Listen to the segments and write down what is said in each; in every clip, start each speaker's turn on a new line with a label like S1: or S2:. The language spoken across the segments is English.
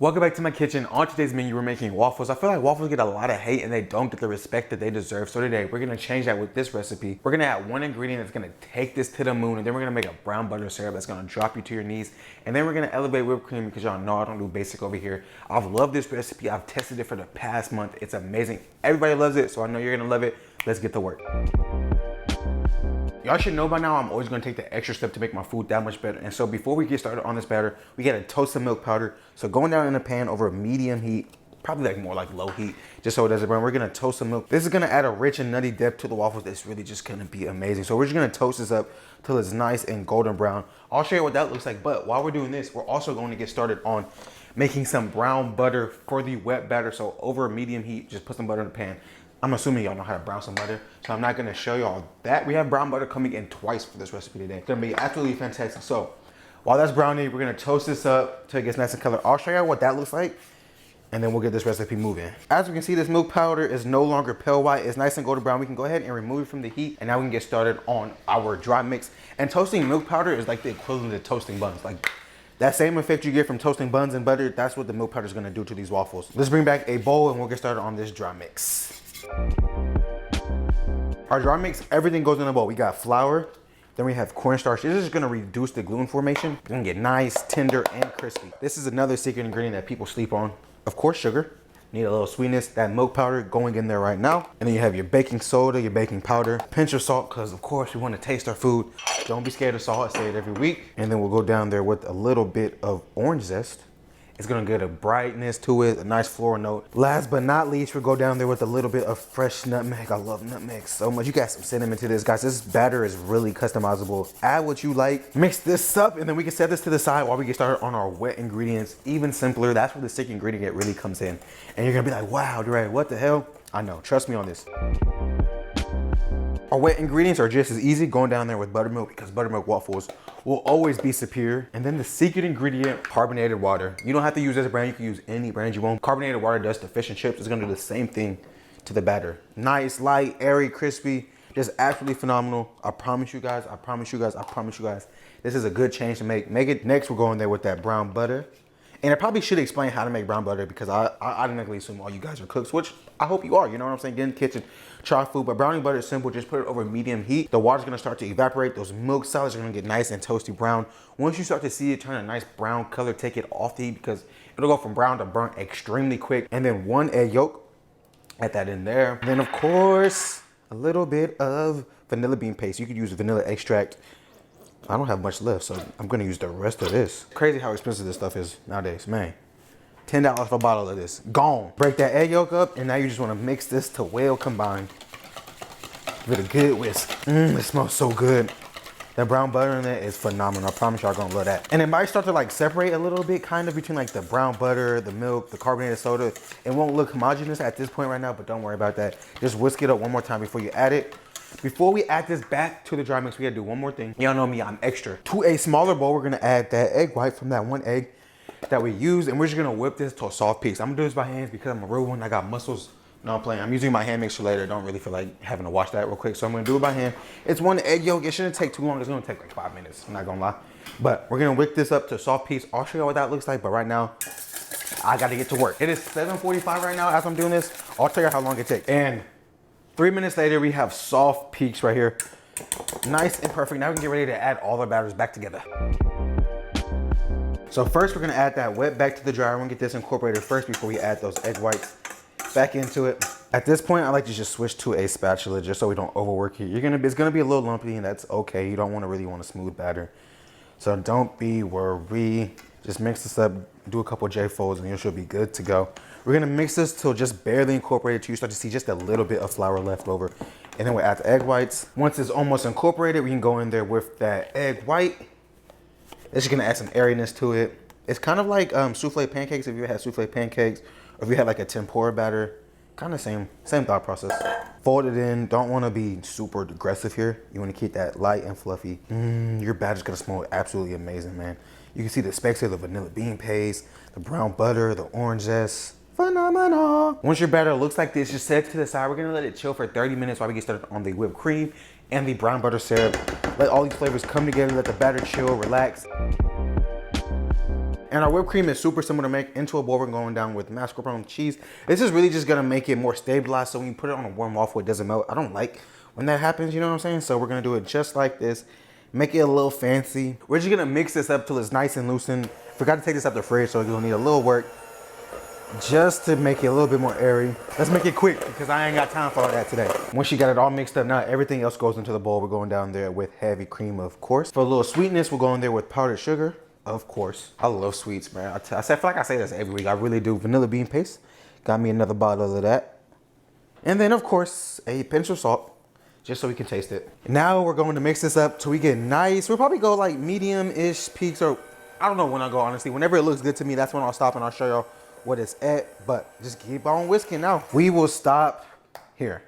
S1: Welcome back to my kitchen. On today's menu, we're making waffles. I feel like waffles get a lot of hate and they don't get the respect that they deserve. So today, we're gonna change that with this recipe. We're gonna add one ingredient that's gonna take this to the moon, and then we're gonna make a brown butter syrup that's gonna drop you to your knees. And then we're gonna elevate whipped cream because y'all know I don't do basic over here. I've loved this recipe. I've tested it for the past month. It's amazing. Everybody loves it, so I know you're gonna love it. Let's get to work. Y'all should know by now I'm always gonna take the extra step to make my food that much better. And so before we get started on this batter, we gotta toast some milk powder. So going down in a pan over medium heat, probably like more like low heat, just so it doesn't burn. We're gonna toast some milk. This is gonna add a rich and nutty depth to the waffles that's really just gonna be amazing. So we're just gonna toast this up till it's nice and golden brown. I'll show you what that looks like, but while we're doing this, we're also going to get started on making some brown butter for the wet batter. So over medium heat, just put some butter in the pan. I'm assuming y'all know how to brown some butter, so I'm not gonna show y'all that. We have brown butter coming in twice for this recipe today. It's gonna be absolutely fantastic. So while that's browning, we're gonna toast this up till it gets nice and colored. I'll show y'all what that looks like, and then we'll get this recipe moving. As we can see, this milk powder is no longer pale white. It's nice and golden brown. We can go ahead and remove it from the heat, and now we can get started on our dry mix. And toasting milk powder is like the equivalent of toasting buns. Like that same effect you get from toasting buns and butter, that's what the milk powder is gonna do to these waffles. Let's bring back a bowl and we'll get started on this dry mix. Our dry mix, everything goes in a bowl. We got flour, then we have cornstarch. This is gonna reduce the gluten formation. It's gonna get nice, tender, and crispy. This is another secret ingredient that people sleep on. Of course, sugar. Need a little sweetness. That milk powder going in there right now. And then you have your baking soda, your baking powder, pinch of salt, because of course we want to taste our food. Don't be scared of salt. I say it every week. And then we'll go down there with a little bit of orange zest. It's gonna get a brightness to it, a nice floral note. Last but not least, we'll go down there with a little bit of fresh nutmeg. I love nutmeg so much. You got some cinnamon to this, guys. This batter is really customizable. Add what you like. Mix this up, and then we can set this to the side while we get started on our wet ingredients. Even simpler, that's where the secret ingredient really comes in. And you're gonna be like, wow, DeRay, what the hell? I know, trust me on this. Our wet ingredients are just as easy, going down there with buttermilk, because buttermilk waffles will always be superior. And then the secret ingredient, carbonated water. You don't have to use this brand, you can use any brand you want. Carbonated water does to fish and chips. It's gonna do the same thing to the batter. Nice, light, airy, crispy, just absolutely phenomenal. I promise you guys, I promise you guys, I promise you guys. This is a good change to make. Next, we're going there with that brown butter. And I probably should explain how to make brown butter because I automatically assume all you guys are cooks, which I hope you are, you know what I'm saying? Get in the kitchen, try food, but browning butter is simple. Just put it over medium heat. The water's gonna start to evaporate. Those milk solids are gonna get nice and toasty brown. Once you start to see it turn a nice brown color, take it off the heat because it'll go from brown to burnt extremely quick. And then one egg yolk, add that in there. And then of course, a little bit of vanilla bean paste. You could use vanilla extract. I don't have much left, so I'm gonna use the rest of this. Crazy how expensive this stuff is nowadays, man. $10 for a bottle of this, gone. Break that egg yolk up, and now you just wanna mix this to well combine. Give it a good whisk. It smells so good. That brown butter in there is phenomenal. I promise y'all gonna love that. And it might start to like separate a little bit, kind of between like the brown butter, the milk, the carbonated soda. It won't look homogeneous at this point right now, but don't worry about that. Just whisk it up one more time before you add it. Before we add this back to the dry mix, we gotta do one more thing. Y'all know me, I'm extra. To a smaller bowl, we're gonna add that egg white from that one egg that we used, and we're just gonna whip this to a soft piece. I'm gonna do this by hands because I'm a real one. I got muscles. No, I'm playing. I'm using my hand mixer later. Don't really feel like having to wash that real quick, so I'm gonna do it by hand. It's one egg yolk. It shouldn't take too long. It's gonna take like 5 minutes. I'm not gonna lie. But we're gonna whip this up to a soft piece. I'll show you what that looks like, but right now, I gotta get to work. It is 7:45 right now as I'm doing this. I'll tell you how long it takes. And 3 minutes later, we have soft peaks right here. Nice and perfect. Now we can get ready to add all our batters back together. So first, we're gonna add that wet back to the dryer. We're gonna get this incorporated first before we add those egg whites back into it. At this point, I like to just switch to a spatula just so we don't overwork it. It's gonna be a little lumpy, and that's okay. You don't really want a smooth batter. So don't be worried. Just mix this up, do a couple J folds, and you should be good to go. We're gonna mix this till just barely incorporated till you start to see just a little bit of flour left over. And then we'll add the egg whites. Once it's almost incorporated, we can go in there with that egg white. It's just gonna add some airiness to it. It's kind of like souffle pancakes, if you had souffle pancakes, or if you had like a tempura batter. Kind of same thought process. Fold it in. Don't wanna be super aggressive here. You wanna keep that light and fluffy. Your batter's gonna smell absolutely amazing, man. You can see the specks of the vanilla bean paste, the brown butter, the orange zest. Phenomenal. Once your batter looks like this, just set it to the side. We're gonna let it chill for 30 minutes while we get started on the whipped cream and the brown butter syrup. Let all these flavors come together, let the batter chill, relax. And our whipped cream is super simple to make. Into a bowl, we're going down with mascarpone cheese. This is really just gonna make it more stabilized, so when you put it on a warm waffle, it doesn't melt. I don't like when that happens, you know what I'm saying? So we're gonna do it just like this. Make it a little fancy. We're just gonna mix this up till it's nice and loosened. Forgot to take this out the fridge, so you'll need a little work just to make it a little bit more airy. Let's make it quick because I ain't got time for all that today. Once you got it all mixed up, now everything else goes into the bowl. We're going down there with heavy cream, of course. For a little sweetness, we're going there with powdered sugar. Of course. I love sweets, man. I feel like I say this every week. I really do. Vanilla bean paste. Got me another bottle of that. And then, of course, a pinch of salt, just so we can taste it. Now we're going to mix this up till we get nice. We'll probably go like medium-ish peaks, or I don't know when I go, honestly. Whenever it looks good to me, that's when I'll stop and I'll show y'all what it's at. But just keep on whisking now. We will stop here.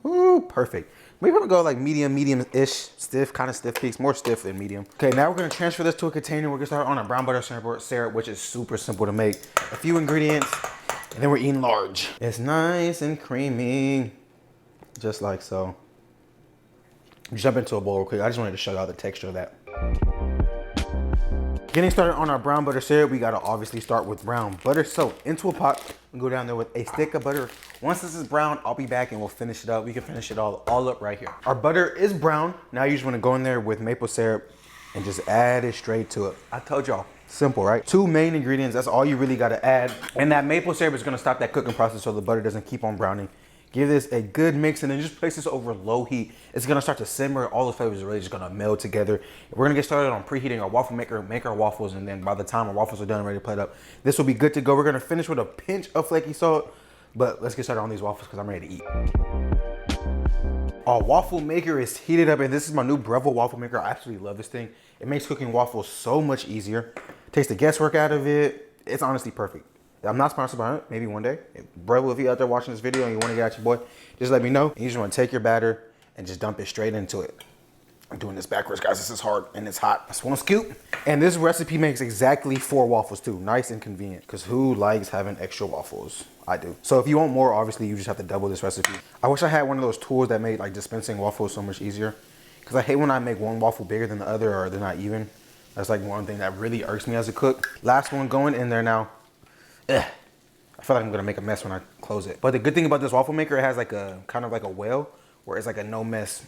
S1: Ooh, perfect. We're gonna go like medium-ish, stiff, kind of stiff peaks, more stiff than medium. Okay, now we're gonna transfer this to a container. We're gonna start on a brown butter syrup, which is super simple to make. A few ingredients, and then we're eating large. It's nice and creamy, just like so. Jump into a bowl real quick. I just wanted to show y'all the texture of that. Getting started on our brown butter syrup, we gotta obviously start with brown butter. So into a pot, we go down there with a stick of butter. Once this is brown, I'll be back and we'll finish it up. We can finish it all up right here. Our butter is brown. Now you just wanna go in there with maple syrup and just add it straight to it. I told y'all, simple, right? 2 main ingredients, that's all you really gotta add. And that maple syrup is gonna stop that cooking process so the butter doesn't keep on browning. Give this a good mix and then just place this over low heat. It's gonna start to simmer. All the flavors are really just gonna meld together. We're gonna get started on preheating our waffle maker, make our waffles, and then by the time our waffles are done and ready to plate up, this will be good to go. We're gonna finish with a pinch of flaky salt, but let's get started on these waffles because I'm ready to eat. Our waffle maker is heated up, and this is my new Breville waffle maker. I absolutely love this thing. It makes cooking waffles so much easier. Takes the guesswork out of it. It's honestly perfect. I'm not sponsored by it. Maybe one day. Breville, if you're out there watching this video and you want to get at your boy, just let me know. You just want to take your batter and just dump it straight into it. I'm doing this backwards, guys. This is hard and it's hot. That's 1 scoop. And this recipe makes exactly 4 waffles too. Nice and convenient. Because who likes having extra waffles? I do. So if you want more, obviously you just have to double this recipe. I wish I had one of those tools that made like dispensing waffles so much easier. Because I hate when I make one waffle bigger than the other or they're not even. That's like one thing that really irks me as a cook. Last one going in there now. Ugh. I feel like I'm gonna make a mess when I close it. But the good thing about this waffle maker, it has like a kind of like a well where it's like a no mess.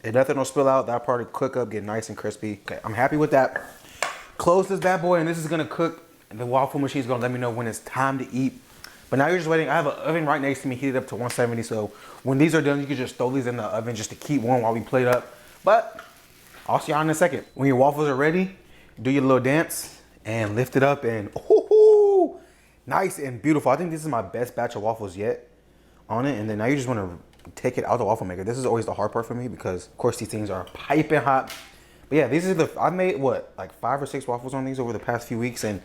S1: If nothing will spill out, that part will cook up, get nice and crispy. Okay, I'm happy with that. Close this bad boy and this is gonna cook. And the waffle machine is gonna let me know when it's time to eat. But now you're just waiting. I have an oven right next to me heated up to 170. So when these are done, you can just throw these in the oven just to keep warm while we plate up. But I'll see y'all in a second. When your waffles are ready, do your little dance and lift it up and ooh, nice and beautiful. I think this is my best batch of waffles yet on it. And then now you just want to take it out the waffle maker. This is always the hard part for me because of course these things are piping hot. But yeah, these are the, I made what, like 5 or 6 waffles on these over the past few weeks. And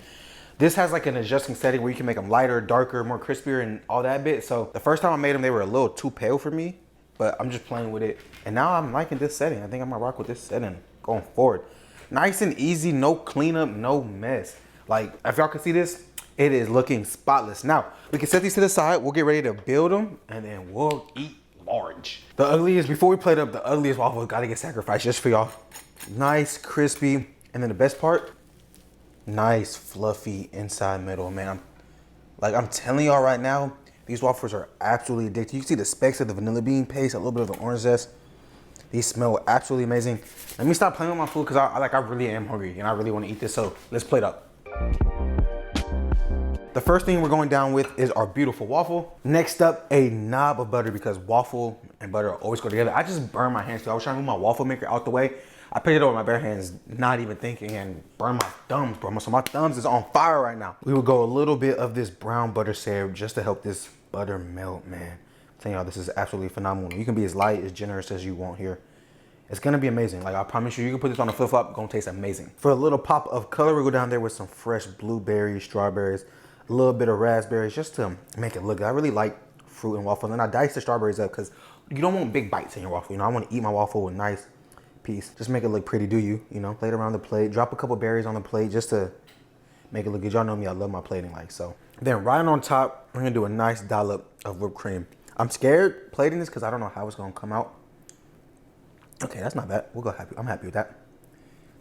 S1: this has like an adjusting setting where you can make them lighter, darker, more crispier and all that bit. So the first time I made them, they were a little too pale for me, but I'm just playing with it. And now I'm liking this setting. I think I'm gonna rock with this setting going forward. Nice and easy, no cleanup, no mess. Like if y'all can see this, it is looking spotless. Now, we can set these to the side. We'll get ready to build them and then we'll eat large. The ugliest, before we plate up, the ugliest waffle gotta get sacrificed just for y'all. Nice, crispy. And then the best part, nice, fluffy inside middle, man. Like I'm telling y'all right now, these waffles are absolutely addictive. You can see the specks of the vanilla bean paste, a little bit of the orange zest. These smell absolutely amazing. Let me stop playing with my food because I really am hungry and I really want to eat this. So let's plate up. The first thing we're going down with is our beautiful waffle. Next up, a knob of butter because waffle and butter always go together. I just burned my hands too. I was trying to move my waffle maker out the way. I picked it up with my bare hands, not even thinking, and burned my thumbs, bro. So my thumbs is on fire right now. We will go a little bit of this brown butter syrup just to help this butter melt, man. I'm telling y'all, this is absolutely phenomenal. You can be as light, as generous as you want here. It's gonna be amazing. Like I promise you, you can put this on a flip-flop, gonna taste amazing. For a little pop of color, we go down there with some fresh blueberries, strawberries, a little bit of raspberries, just to make it look good. I really like fruit and waffle. And I dice the strawberries up because you don't want big bites in your waffle. You know, I want to eat my waffle with nice piece. Just make it look pretty, do you? You know, plate around the plate. Drop a couple berries on the plate just to make it look good. Y'all know me, I love my plating like so. Then right on top, we're gonna do a nice dollop of whipped cream. I'm scared plating this because I don't know how it's gonna come out. Okay, that's not bad. We'll go happy. I'm happy with that.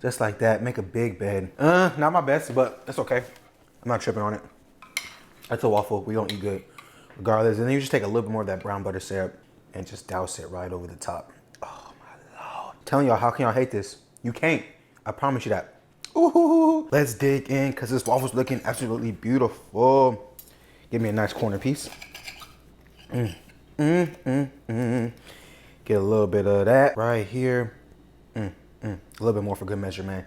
S1: Just like that, make a big bed. Not my best, but it's okay. I'm not tripping on it. That's a waffle we don't eat good regardless. And then you just take a little bit more of that brown butter syrup and just douse it right over the top. Oh my Lord. Telling y'all, how can y'all hate this? You can't. I promise you that. Ooh, let's dig in because this waffle's looking absolutely beautiful. Give me a nice corner piece. Get a little bit of that right here. A little bit more for good measure, man.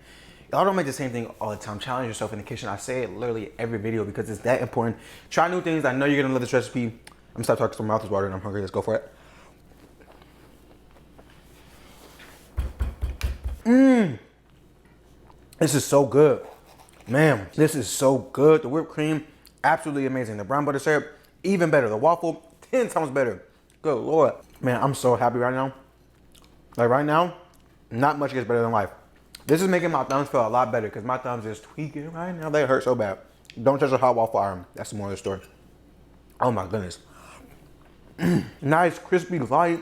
S1: Y'all don't make the same thing all the time. Challenge yourself in the kitchen. I say it literally every video because it's that important. Try new things. I know you're gonna love this recipe. I'm gonna stop talking, so my mouth is watering. I'm hungry. Let's go for it. This is so good. Man, this is so good. The whipped cream, absolutely amazing. The brown butter syrup, even better. The waffle, 10 times better. Good Lord. Man, I'm so happy right now. Like right now, not much gets better than life. This is making my thumbs feel a lot better because my thumbs is tweaking right now. They hurt so bad. Don't touch a hot waffle iron. That's the moral of the story. Oh my goodness. Nice, crispy, light.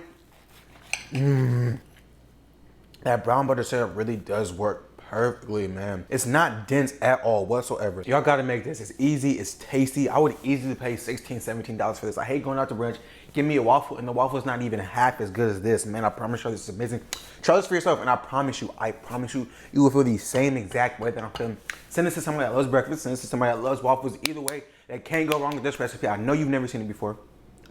S1: That brown butter syrup really does work perfectly, man. It's not dense at all whatsoever. Y'all gotta make this. It's easy, it's tasty. I would easily pay $16, $17 for this. I hate going out to brunch. Give me a waffle, and the waffle is not even half as good as this, man. I promise you, this is amazing. Try this for yourself, and I promise you, you will feel the same exact way that I'm feeling. Send this to somebody that loves breakfast. Send this to somebody that loves waffles. Either way, that can't go wrong with this recipe. I know you've never seen it before.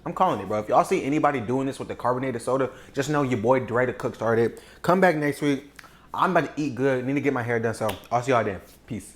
S1: I'm calling it, bro. If y'all see anybody doing this with the carbonated soda, just know your boy DERAYTHECOOK started. Come back next week. I'm about to eat good. Need to get my hair done, so I'll see y'all then. Peace.